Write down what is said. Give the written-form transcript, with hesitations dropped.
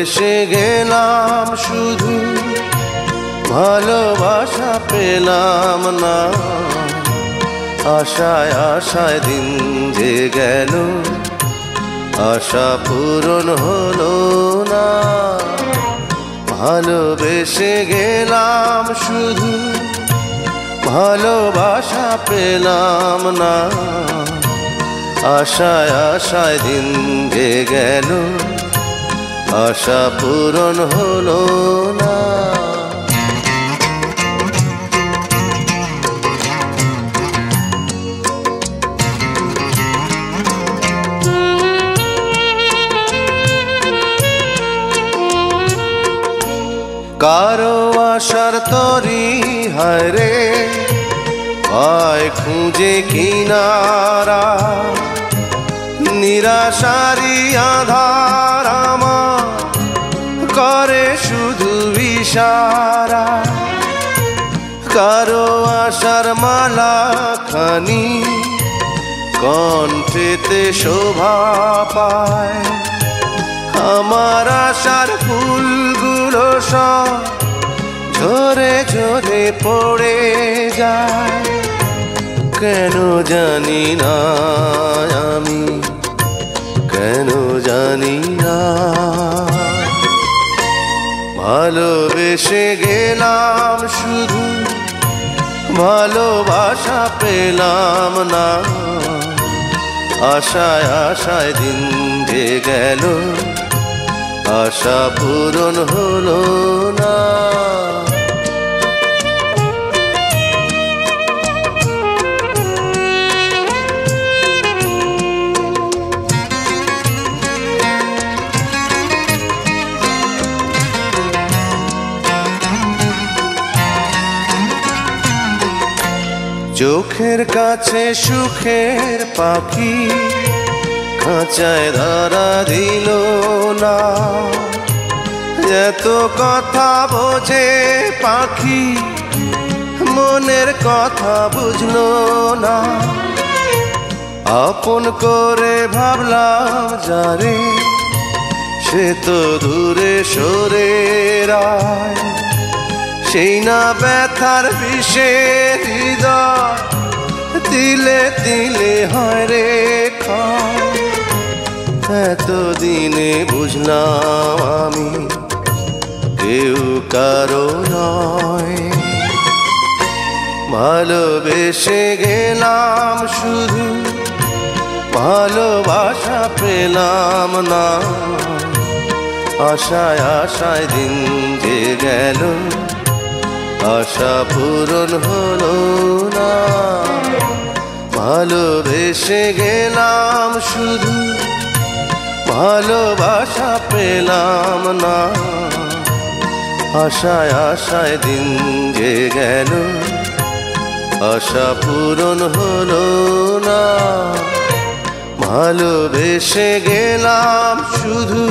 ভালোবেসে গেলাম শুধু, ভালোবাসা পেলাম না। আশায় আশায় দিন যে গেল, আশা পূরণ হলো না। ভালোবেসে গেলাম শুধু, ভালোবাসা পেলাম না। আশায় আশায় দিন যে গেল, আশা পূরণ হলো না। কারো আশার তরি হায়রে, পায় খুঁজে কিনারা। নিরাশারি আধার আমার করে শুধু ইশারা। কারো আশার মালা খানি কণ্ঠেতে শোভা পায়। আমার আশার ফুলগুলো সব ঝরে ঝরে পড়ে যায়। কেন জানি না আমি, কেন জানি না। ভালোবেসে গেলাম শুধু, ভালোবাসা পেলাম না। আশায় আশায় দিন যে গেল, আশা পূরণ হলো না। চোখের কাছে সুখের পাখি খাঁচায় ধরা দিল না। এত কথা বোঝে পাখি, মনের কথা বুঝলো না। আপন করে ভাবলাম যারে, সে তো দূরে সরে রায়। সেই না ব্যথার বিষে হৃদয় তিলে তিলে হয় রে ক্ষয়। এতদিনে বুঝলাম আমি কেউ কারো নয়। ভালোবেসে গেলাম শুধু, ভালোবাসা পেলাম না। আশায় আশায় দিন যে গেল, আশা পূরণ হলো না। ভালোবেসে গেলাম শুধু, ভালোবাসা পেলাম না। আশায় আশায় দিন যে গেল, আশা পূরণ হলো না। ভালোবেসে গেলাম শুধু।